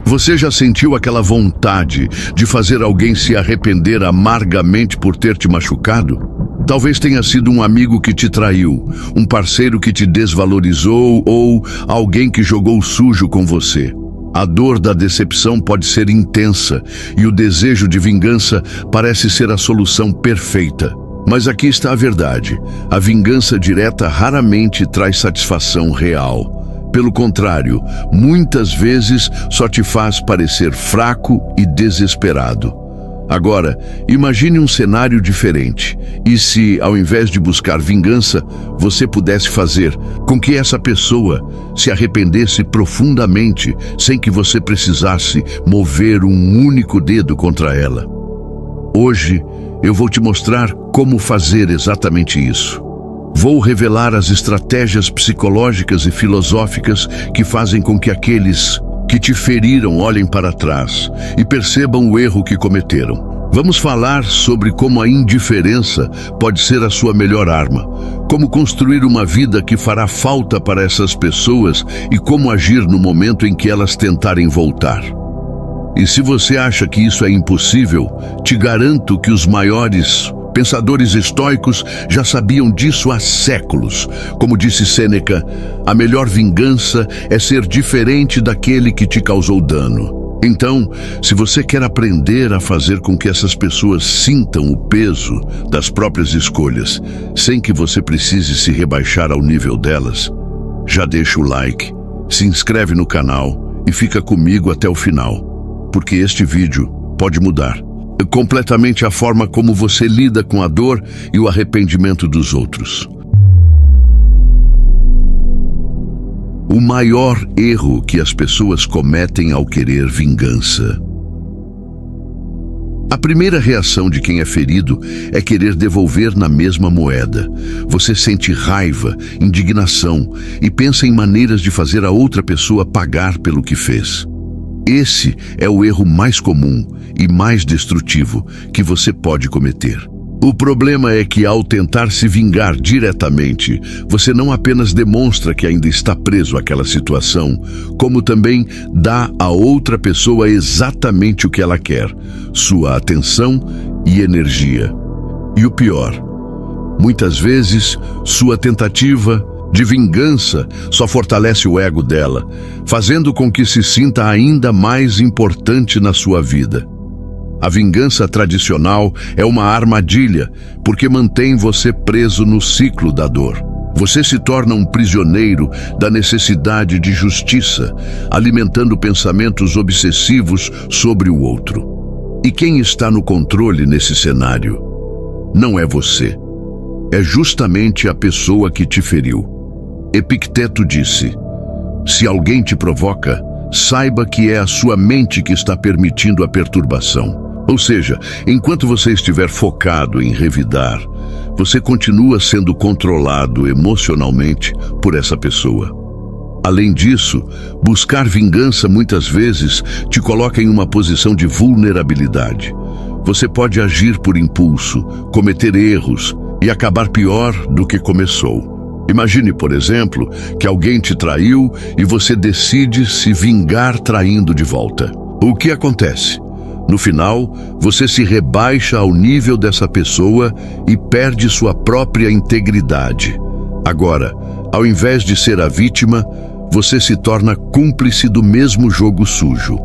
Você já sentiu aquela vontade de fazer alguém se arrepender amargamente por ter te machucado? Talvez tenha sido um amigo que te traiu, um parceiro que te desvalorizou ou alguém que jogou sujo com você. A dor da decepção pode ser intensa e o desejo de vingança parece ser a solução perfeita. Mas aqui está a verdade: a vingança direta raramente traz satisfação real. Pelo contrário, muitas vezes só te faz parecer fraco e desesperado. Agora, imagine um cenário diferente. E se, ao invés de buscar vingança, você pudesse fazer com que essa pessoa se arrependesse profundamente, sem que você precisasse mover um único dedo contra ela? Hoje, eu vou te mostrar como fazer exatamente isso. Vou revelar as estratégias psicológicas e filosóficas que fazem com que aqueles que te feriram olhem para trás e percebam o erro que cometeram. Vamos falar sobre como a indiferença pode ser a sua melhor arma, como construir uma vida que fará falta para essas pessoas e como agir no momento em que elas tentarem voltar. E se você acha que isso é impossível, te garanto que os maiores pensadores estoicos já sabiam disso há séculos. Como disse Sêneca, a melhor vingança é ser diferente daquele que te causou dano. Então, se você quer aprender a fazer com que essas pessoas sintam o peso das próprias escolhas, sem que você precise se rebaixar ao nível delas, já deixa o like, se inscreve no canal e fica comigo até o final, porque este vídeo pode mudar completamente a forma como você lida com a dor e o arrependimento dos outros. O maior erro que as pessoas cometem ao querer vingança. A primeira reação de quem é ferido é querer devolver na mesma moeda. Você sente raiva, indignação e pensa em maneiras de fazer a outra pessoa pagar pelo que fez. Esse é o erro mais comum e mais destrutivo que você pode cometer. O problema é que, ao tentar se vingar diretamente, você não apenas demonstra que ainda está preso àquela situação, como também dá à outra pessoa exatamente o que ela quer: sua atenção e energia. E o pior, muitas vezes, sua tentativa de vingança só fortalece o ego dela, fazendo com que se sinta ainda mais importante na sua vida. A vingança tradicional é uma armadilha, porque mantém você preso no ciclo da dor. Você se torna um prisioneiro da necessidade de justiça, alimentando pensamentos obsessivos sobre o outro. E quem está no controle nesse cenário? Não é você. É justamente a pessoa que te feriu. Epicteto disse: se alguém te provoca, saiba que é a sua mente que está permitindo a perturbação. Ou seja, enquanto você estiver focado em revidar, você continua sendo controlado emocionalmente por essa pessoa. Além disso, buscar vingança muitas vezes te coloca em uma posição de vulnerabilidade. Você pode agir por impulso, cometer erros e acabar pior do que começou. Imagine, por exemplo, que alguém te traiu e você decide se vingar traindo de volta. O que acontece? No final, você se rebaixa ao nível dessa pessoa e perde sua própria integridade. Agora, ao invés de ser a vítima, você se torna cúmplice do mesmo jogo sujo.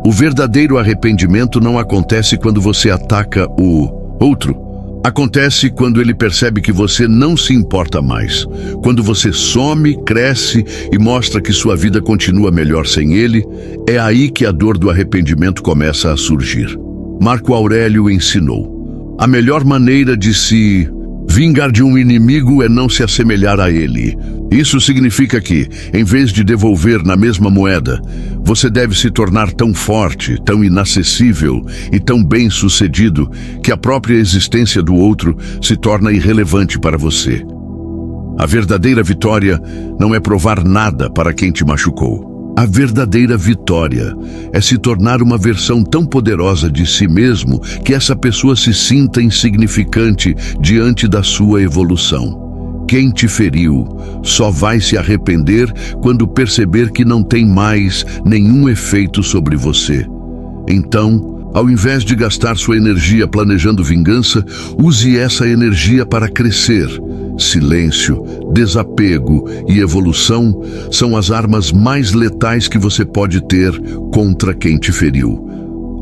O verdadeiro arrependimento não acontece quando você ataca o outro. Acontece quando ele percebe que você não se importa mais. Quando você some, cresce e mostra que sua vida continua melhor sem ele, é aí que a dor do arrependimento começa a surgir. Marco Aurélio ensinou: a melhor maneira de se vingar de um inimigo é não se assemelhar a ele. Isso significa que, em vez de devolver na mesma moeda, você deve se tornar tão forte, tão inacessível e tão bem-sucedido que a própria existência do outro se torna irrelevante para você. A verdadeira vitória não é provar nada para quem te machucou. A verdadeira vitória é se tornar uma versão tão poderosa de si mesmo que essa pessoa se sinta insignificante diante da sua evolução. Quem te feriu só vai se arrepender quando perceber que não tem mais nenhum efeito sobre você. Então, ao invés de gastar sua energia planejando vingança, use essa energia para crescer. Silêncio, desapego e evolução são as armas mais letais que você pode ter contra quem te feriu.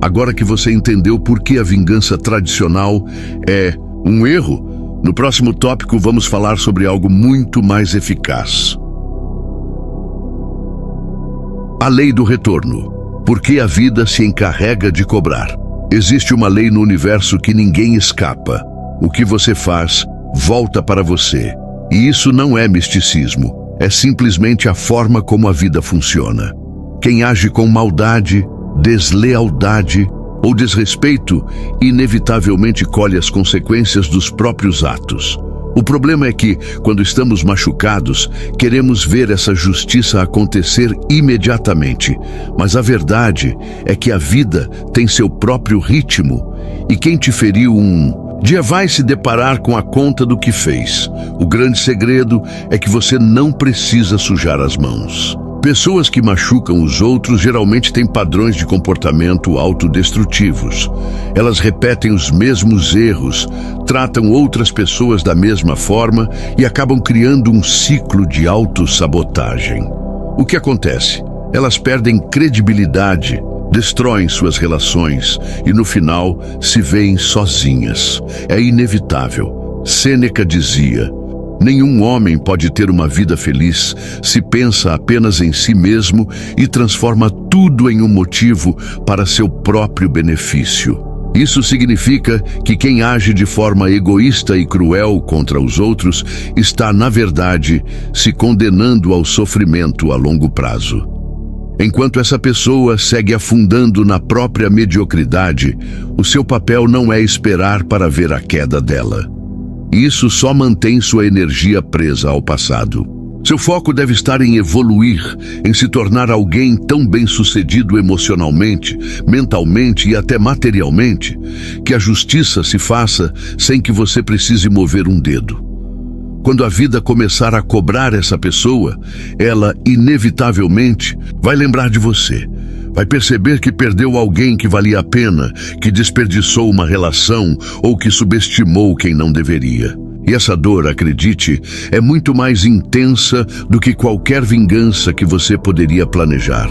Agora que você entendeu por que a vingança tradicional é um erro, no próximo tópico vamos falar sobre algo muito mais eficaz. A lei do retorno. Por que a vida se encarrega de cobrar? Existe uma lei no universo que ninguém escapa. O que você faz, volta para você. E isso não é misticismo, é simplesmente a forma como a vida funciona. Quem age com maldade, deslealdade ou desrespeito, inevitavelmente colhe as consequências dos próprios atos. O problema é que, quando estamos machucados, queremos ver essa justiça acontecer imediatamente. Mas a verdade é que a vida tem seu próprio ritmo, e quem te feriu um dia vai se deparar com a conta do que fez. O grande segredo é que você não precisa sujar as mãos. Pessoas que machucam os outros geralmente têm padrões de comportamento autodestrutivos. Elas repetem os mesmos erros, tratam outras pessoas da mesma forma e acabam criando um ciclo de autossabotagem. O que acontece? Elas perdem credibilidade, destroem suas relações e, no final, se veem sozinhas. É inevitável. Sêneca dizia: nenhum homem pode ter uma vida feliz se pensa apenas em si mesmo e transforma tudo em um motivo para seu próprio benefício. Isso significa que quem age de forma egoísta e cruel contra os outros está, na verdade, se condenando ao sofrimento a longo prazo. Enquanto essa pessoa segue afundando na própria mediocridade, o seu papel não é esperar para ver a queda dela. Isso só mantém sua energia presa ao passado. Seu foco deve estar em evoluir, em se tornar alguém tão bem-sucedido emocionalmente, mentalmente e até materialmente, que a justiça se faça sem que você precise mover um dedo. Quando a vida começar a cobrar essa pessoa, ela, inevitavelmente, vai lembrar de você. Vai perceber que perdeu alguém que valia a pena, que desperdiçou uma relação ou que subestimou quem não deveria. E essa dor, acredite, é muito mais intensa do que qualquer vingança que você poderia planejar.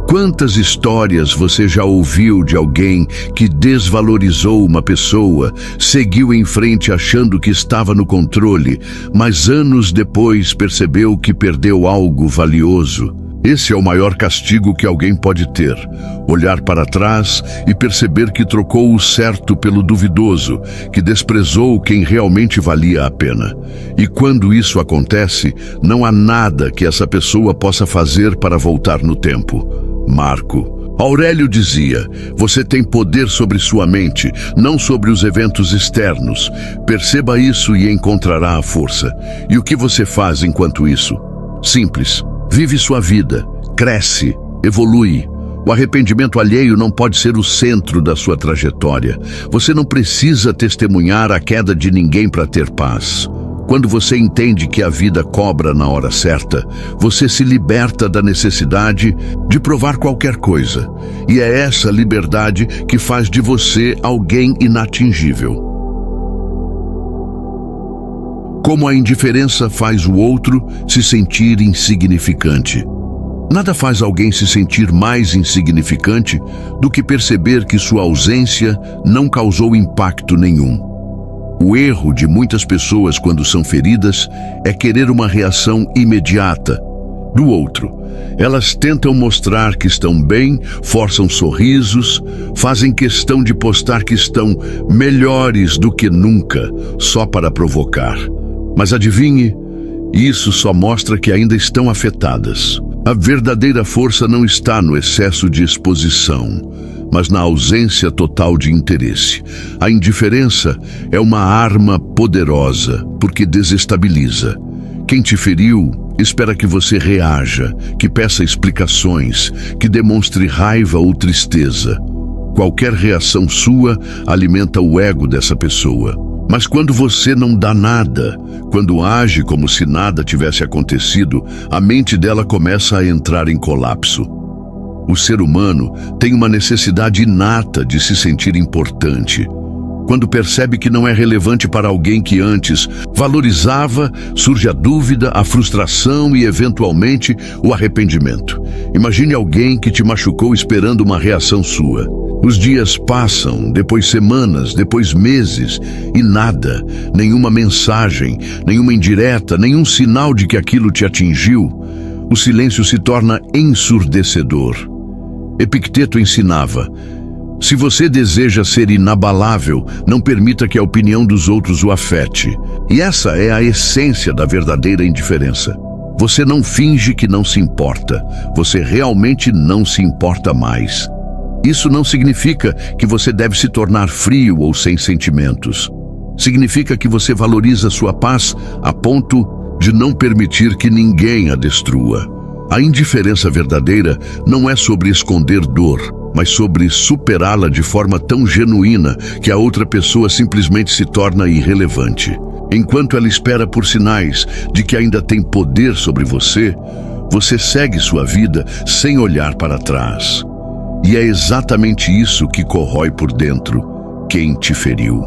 Quantas histórias você já ouviu de alguém que desvalorizou uma pessoa, seguiu em frente achando que estava no controle, mas anos depois percebeu que perdeu algo valioso? Esse é o maior castigo que alguém pode ter: olhar para trás e perceber que trocou o certo pelo duvidoso, que desprezou quem realmente valia a pena. E quando isso acontece, não há nada que essa pessoa possa fazer para voltar no tempo. Marco Aurélio dizia: você tem poder sobre sua mente, não sobre os eventos externos. Perceba isso e encontrará a força. E o que você faz enquanto isso? Simples. Vive sua vida, cresce, evolui. O arrependimento alheio não pode ser o centro da sua trajetória. Você não precisa testemunhar a queda de ninguém para ter paz. Quando você entende que a vida cobra na hora certa, você se liberta da necessidade de provar qualquer coisa. E é essa liberdade que faz de você alguém inatingível. Como a indiferença faz o outro se sentir insignificante. Nada faz alguém se sentir mais insignificante do que perceber que sua ausência não causou impacto nenhum. O erro de muitas pessoas quando são feridas é querer uma reação imediata do outro. Elas tentam mostrar que estão bem, forçam sorrisos, fazem questão de postar que estão melhores do que nunca, só para provocar. Mas adivinhe, isso só mostra que ainda estão afetadas. A verdadeira força não está no excesso de exposição, mas na ausência total de interesse. A indiferença é uma arma poderosa, porque desestabiliza. Quem te feriu espera que você reaja, que peça explicações, que demonstre raiva ou tristeza. Qualquer reação sua alimenta o ego dessa pessoa. Mas quando você não dá nada, quando age como se nada tivesse acontecido, a mente dela começa a entrar em colapso. O ser humano tem uma necessidade inata de se sentir importante. Quando percebe que não é relevante para alguém que antes valorizava, surge a dúvida, a frustração e, eventualmente, o arrependimento. Imagine alguém que te machucou esperando uma reação sua. Os dias passam, depois semanas, depois meses, e nada, nenhuma mensagem, nenhuma indireta, nenhum sinal de que aquilo te atingiu. O silêncio se torna ensurdecedor. Epicteto ensinava: se você deseja ser inabalável, não permita que a opinião dos outros o afete. E essa é a essência da verdadeira indiferença. Você não finge que não se importa, você realmente não se importa mais. Isso não significa que você deve se tornar frio ou sem sentimentos. Significa que você valoriza sua paz a ponto de não permitir que ninguém a destrua. A indiferença verdadeira não é sobre esconder dor, mas sobre superá-la de forma tão genuína que a outra pessoa simplesmente se torna irrelevante. Enquanto ela espera por sinais de que ainda tem poder sobre você, você segue sua vida sem olhar para trás. E é exatamente isso que corrói por dentro quem te feriu.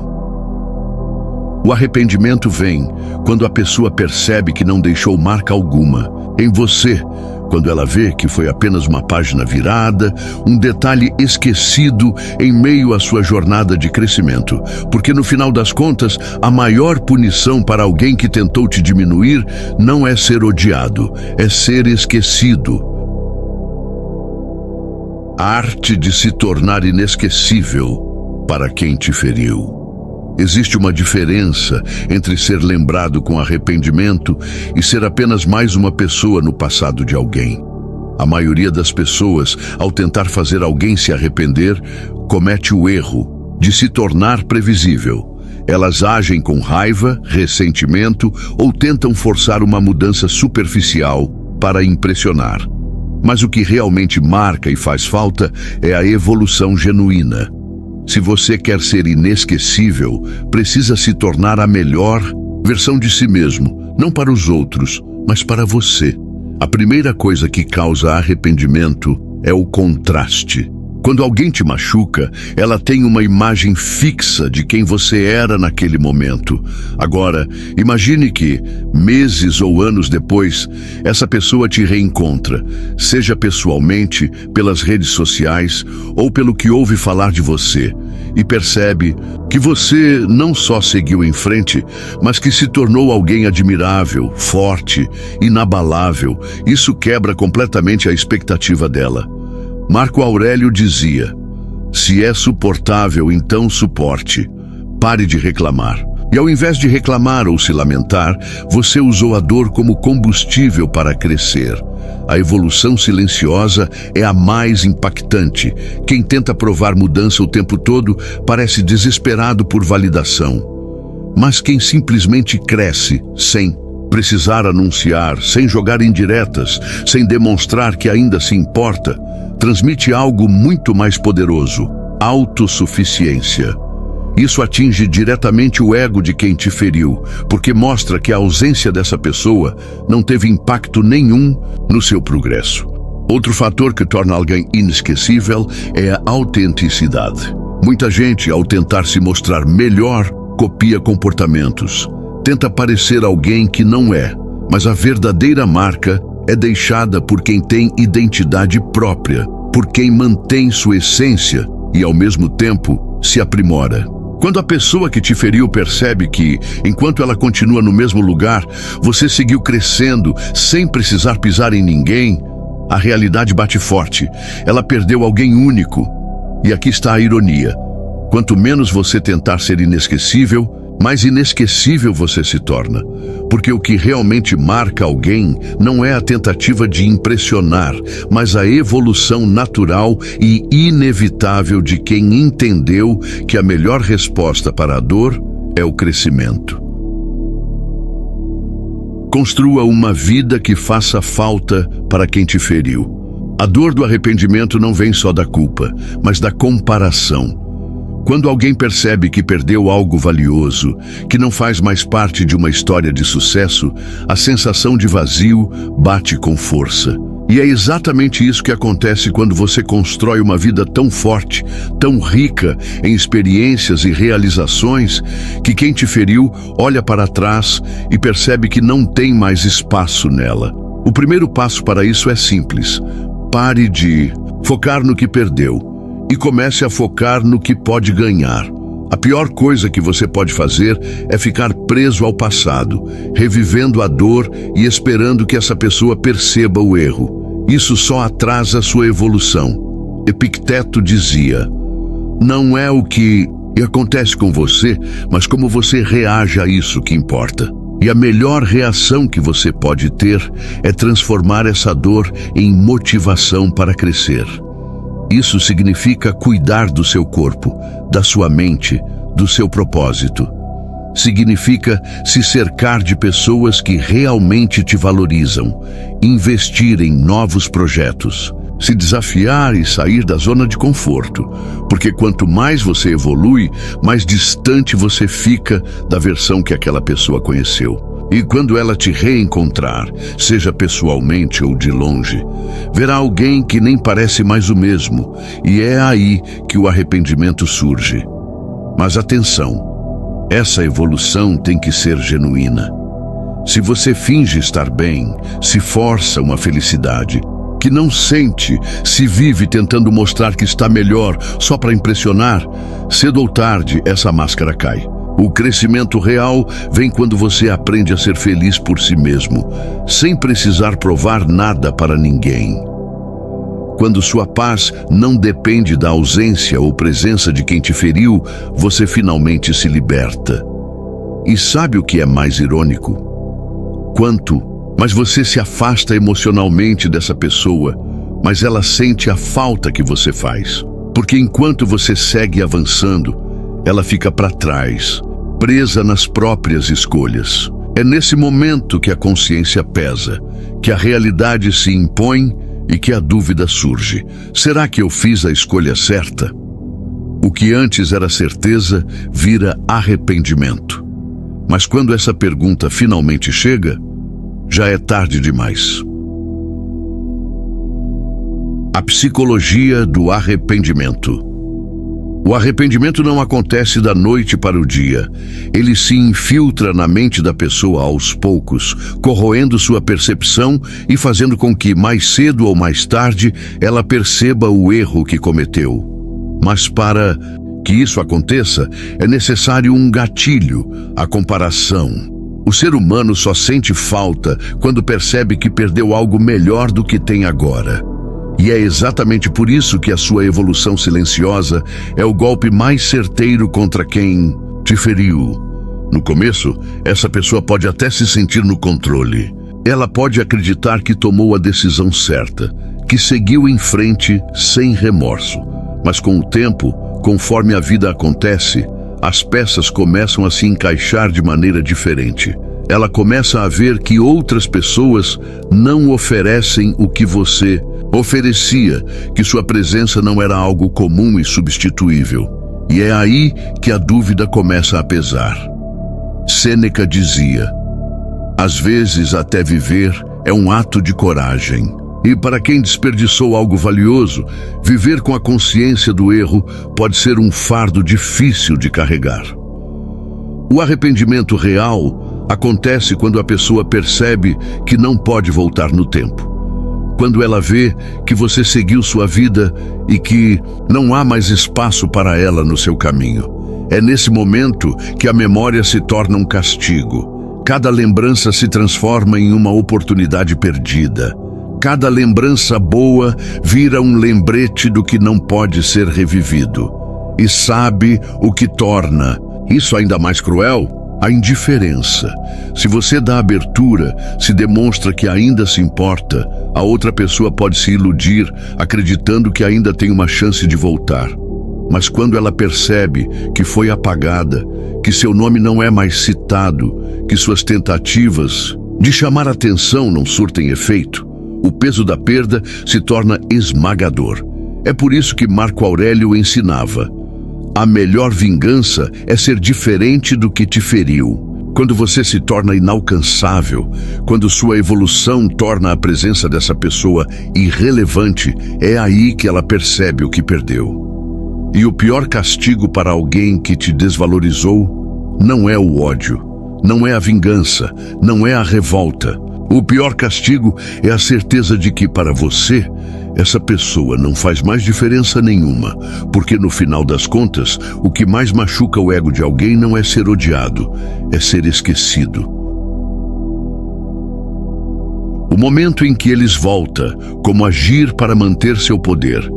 O arrependimento vem quando a pessoa percebe que não deixou marca alguma em você, quando ela vê que foi apenas uma página virada, um detalhe esquecido em meio à sua jornada de crescimento. Porque no final das contas, a maior punição para alguém que tentou te diminuir não é ser odiado, é ser esquecido. A arte de se tornar inesquecível para quem te feriu. Existe uma diferença entre ser lembrado com arrependimento e ser apenas mais uma pessoa no passado de alguém. A maioria das pessoas, ao tentar fazer alguém se arrepender, comete o erro de se tornar previsível. Elas agem com raiva, ressentimento ou tentam forçar uma mudança superficial para impressionar. Mas o que realmente marca e faz falta é a evolução genuína. Se você quer ser inesquecível, precisa se tornar a melhor versão de si mesmo, não para os outros, mas para você. A primeira coisa que causa arrependimento é o contraste. Quando alguém te machuca, ela tem uma imagem fixa de quem você era naquele momento. Agora, imagine que, meses ou anos depois, essa pessoa te reencontra, seja pessoalmente, pelas redes sociais ou pelo que ouve falar de você, e percebe que você não só seguiu em frente, mas que se tornou alguém admirável, forte, inabalável. Isso quebra completamente a expectativa dela. Marco Aurélio dizia: se é suportável, então suporte. Pare de reclamar. E ao invés de reclamar ou se lamentar, você usou a dor como combustível para crescer. A evolução silenciosa é a mais impactante. Quem tenta provar mudança o tempo todo parece desesperado por validação. Mas quem simplesmente cresce sem precisar anunciar, sem jogar indiretas, sem demonstrar que ainda se importa, transmite algo muito mais poderoso: autossuficiência. Isso atinge diretamente o ego de quem te feriu, porque mostra que a ausência dessa pessoa não teve impacto nenhum no seu progresso. Outro fator que torna alguém inesquecível é a autenticidade. Muita gente, ao tentar se mostrar melhor, copia comportamentos. Tenta parecer alguém que não é, mas a verdadeira marca é deixada por quem tem identidade própria, por quem mantém sua essência e, ao mesmo tempo, se aprimora. Quando a pessoa que te feriu percebe que, enquanto ela continua no mesmo lugar, você seguiu crescendo sem precisar pisar em ninguém, a realidade bate forte. Ela perdeu alguém único. E aqui está a ironia. Quanto menos você tentar ser inesquecível, mais inesquecível você se torna. Porque o que realmente marca alguém não é a tentativa de impressionar, mas a evolução natural e inevitável de quem entendeu que a melhor resposta para a dor é o crescimento. Construa uma vida que faça falta para quem te feriu. A dor do arrependimento não vem só da culpa, mas da comparação. Quando alguém percebe que perdeu algo valioso, que não faz mais parte de uma história de sucesso, a sensação de vazio bate com força. E é exatamente isso que acontece quando você constrói uma vida tão forte, tão rica em experiências e realizações, que quem te feriu olha para trás e percebe que não tem mais espaço nela. O primeiro passo para isso é simples. Pare de focar no que perdeu e comece a focar no que pode ganhar. A pior coisa que você pode fazer é ficar preso ao passado, revivendo a dor e esperando que essa pessoa perceba o erro. Isso só atrasa sua evolução. Epicteto dizia: não é o que acontece com você, mas como você reage a isso que importa. E a melhor reação que você pode ter é transformar essa dor em motivação para crescer. Isso significa cuidar do seu corpo, da sua mente, do seu propósito. Significa se cercar de pessoas que realmente te valorizam, investir em novos projetos, se desafiar e sair da zona de conforto, porque quanto mais você evolui, mais distante você fica da versão que aquela pessoa conheceu. E quando ela te reencontrar, seja pessoalmente ou de longe, verá alguém que nem parece mais o mesmo, e é aí que o arrependimento surge. Mas atenção, essa evolução tem que ser genuína. Se você finge estar bem, se força uma felicidade que não sente, se vive tentando mostrar que está melhor só para impressionar, cedo ou tarde essa máscara cai. O crescimento real vem quando você aprende a ser feliz por si mesmo, sem precisar provar nada para ninguém. Quando sua paz não depende da ausência ou presença de quem te feriu, você finalmente se liberta. E sabe o que é mais irônico? Mas você se afasta emocionalmente dessa pessoa, mas ela sente a falta que você faz. Porque enquanto você segue avançando, ela fica para trás, presa nas próprias escolhas. É nesse momento que a consciência pesa, que a realidade se impõe e que a dúvida surge. Será que eu fiz a escolha certa? O que antes era certeza vira arrependimento. Mas quando essa pergunta finalmente chega, já é tarde demais. A psicologia do arrependimento. O arrependimento não acontece da noite para o dia. Ele se infiltra na mente da pessoa aos poucos, corroendo sua percepção e fazendo com que, mais cedo ou mais tarde, ela perceba o erro que cometeu. Mas para que isso aconteça, é necessário um gatilho, a comparação. O ser humano só sente falta quando percebe que perdeu algo melhor do que tem agora. E é exatamente por isso que a sua evolução silenciosa é o golpe mais certeiro contra quem te feriu. No começo, essa pessoa pode até se sentir no controle. Ela pode acreditar que tomou a decisão certa, que seguiu em frente sem remorso. Mas com o tempo, conforme a vida acontece, as peças começam a se encaixar de maneira diferente. Ela começa a ver que outras pessoas não oferecem o que você oferecia, que sua presença não era algo comum e substituível. E é aí que a dúvida começa a pesar. Sêneca dizia: às vezes até viver é um ato de coragem. E para quem desperdiçou algo valioso, viver com a consciência do erro pode ser um fardo difícil de carregar. O arrependimento real acontece quando a pessoa percebe que não pode voltar no tempo. Quando ela vê que você seguiu sua vida e que não há mais espaço para ela no seu caminho. É nesse momento que a memória se torna um castigo. Cada lembrança se transforma em uma oportunidade perdida. Cada lembrança boa vira um lembrete do que não pode ser revivido. E sabe o que torna isso ainda mais cruel? A indiferença. Se você dá abertura, se demonstra que ainda se importa, a outra pessoa pode se iludir, acreditando que ainda tem uma chance de voltar. Mas quando ela percebe que foi apagada, que seu nome não é mais citado, que suas tentativas de chamar atenção não surtem efeito, o peso da perda se torna esmagador. É por isso que Marco Aurélio ensinava: A melhor vingança é ser diferente do que te feriu. Quando você se torna inalcançável, quando sua evolução torna a presença dessa pessoa irrelevante, é aí que ela percebe o que perdeu. E o pior castigo para alguém que te desvalorizou não é o ódio, não é a vingança, não é a revolta. O pior castigo é a certeza de que, para você, essa pessoa não faz mais diferença nenhuma, porque no final das contas, o que mais machuca o ego de alguém não é ser odiado, é ser esquecido. O momento em que eles voltam, como agir para manter seu poder.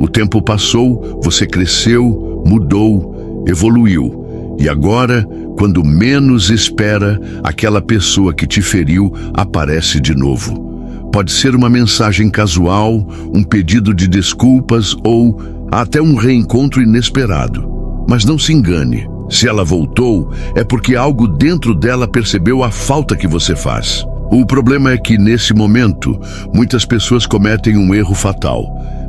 O tempo passou, você cresceu, mudou, evoluiu. E agora, quando menos espera, aquela pessoa que te feriu aparece de novo. Pode ser uma mensagem casual, um pedido de desculpas ou até um reencontro inesperado. Mas não se engane, se ela voltou, é porque algo dentro dela percebeu a falta que você faz. O problema é que, nesse momento, muitas pessoas cometem um erro fatal.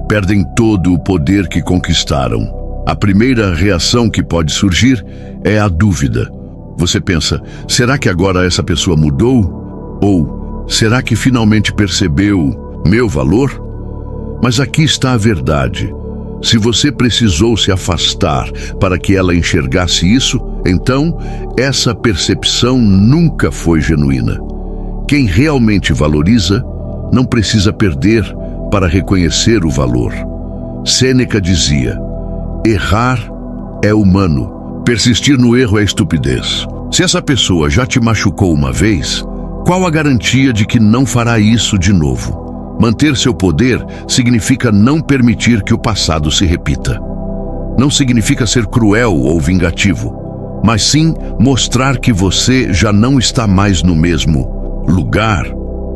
Perdem todo o poder que conquistaram. A primeira reação que pode surgir é a dúvida. Você pensa, será que agora essa pessoa mudou? Ou, será que finalmente percebeu meu valor? Mas aqui está a verdade. Se você precisou se afastar para que ela enxergasse isso, então essa percepção nunca foi genuína. Quem realmente valoriza não precisa perder para reconhecer o valor. Sêneca dizia: errar é humano, persistir no erro é estupidez. Se essa pessoa já te machucou uma vez, qual a garantia de que não fará isso de novo? Manter seu poder significa não permitir que o passado se repita. Não significa ser cruel ou vingativo, mas sim mostrar que você já não está mais no mesmo lugar.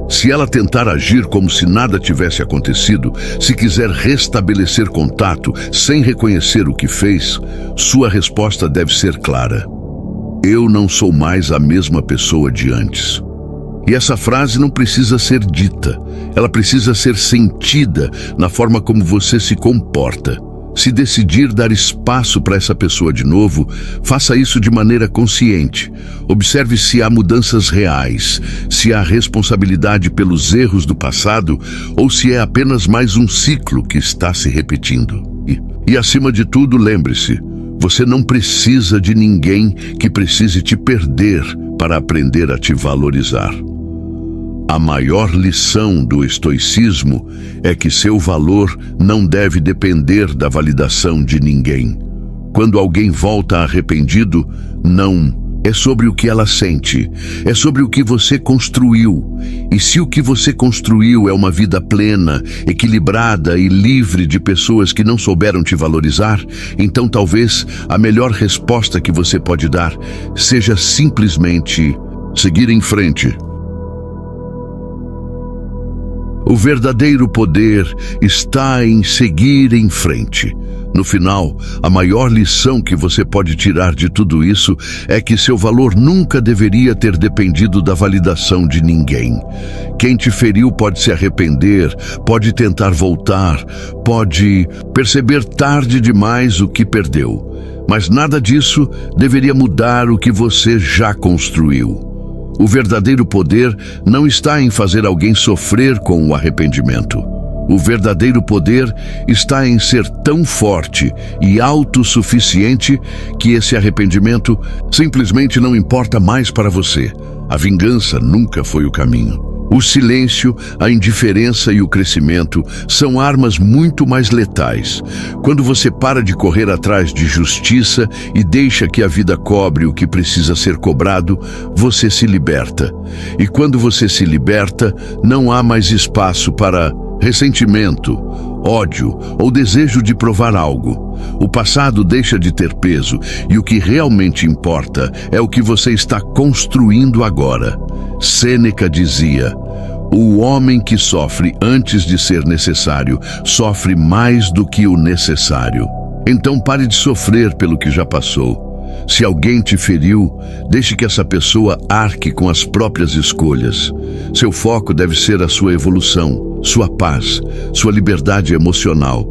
Se ela tentar agir como se nada tivesse acontecido, se quiser restabelecer contato sem reconhecer o que fez, sua resposta deve ser clara: eu não sou mais a mesma pessoa de antes. E essa frase não precisa ser dita, ela precisa ser sentida na forma como você se comporta. Se decidir dar espaço para essa pessoa de novo, faça isso de maneira consciente. Observe se há mudanças reais, se há responsabilidade pelos erros do passado ou se é apenas mais um ciclo que está se repetindo. E acima de tudo, lembre-se, você não precisa de ninguém que precise te perder para aprender a te valorizar. A maior lição do estoicismo é que seu valor não deve depender da validação de ninguém. Quando alguém volta arrependido, não é sobre o que ela sente, é sobre o que você construiu. E se o que você construiu é uma vida plena, equilibrada e livre de pessoas que não souberam te valorizar, então talvez a melhor resposta que você pode dar seja simplesmente seguir em frente. O verdadeiro poder está em seguir em frente. No final, a maior lição que você pode tirar de tudo isso é que seu valor nunca deveria ter dependido da validação de ninguém. Quem te feriu pode se arrepender, pode tentar voltar, pode perceber tarde demais o que perdeu. Mas nada disso deveria mudar o que você já construiu. O verdadeiro poder não está em fazer alguém sofrer com o arrependimento. O verdadeiro poder está em ser tão forte e autossuficiente que esse arrependimento simplesmente não importa mais para você. A vingança nunca foi o caminho. O silêncio, a indiferença e o crescimento são armas muito mais letais. Quando você para de correr atrás de justiça e deixa que a vida cobre o que precisa ser cobrado, você se liberta. E quando você se liberta, não há mais espaço para ressentimento, ódio ou desejo de provar algo. O passado deixa de ter peso e o que realmente importa é o que você está construindo agora. Sêneca dizia: o homem que sofre antes de ser necessário sofre mais do que o necessário. Então pare de sofrer pelo que já passou. Se alguém te feriu, deixe que essa pessoa arque com as próprias escolhas. Seu foco deve ser a sua evolução, sua paz, sua liberdade emocional.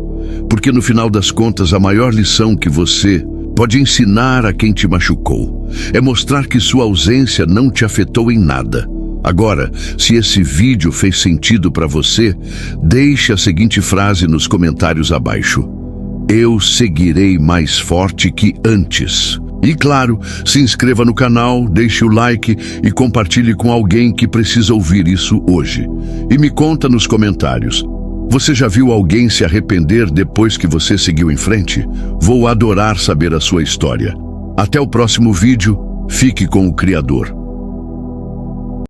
porque no final das contas a maior lição que você pode ensinar a quem te machucou é mostrar que sua ausência não te afetou em nada. Agora, se esse vídeo fez sentido para você, deixe a seguinte frase nos comentários abaixo: eu seguirei mais forte que antes. E claro, se inscreva no canal, deixe o like e compartilhe com alguém que precisa ouvir isso hoje. E me conta nos comentários: você já viu alguém se arrepender depois que você seguiu em frente? Vou adorar saber a sua história. Até o próximo vídeo. Fique com o Criador.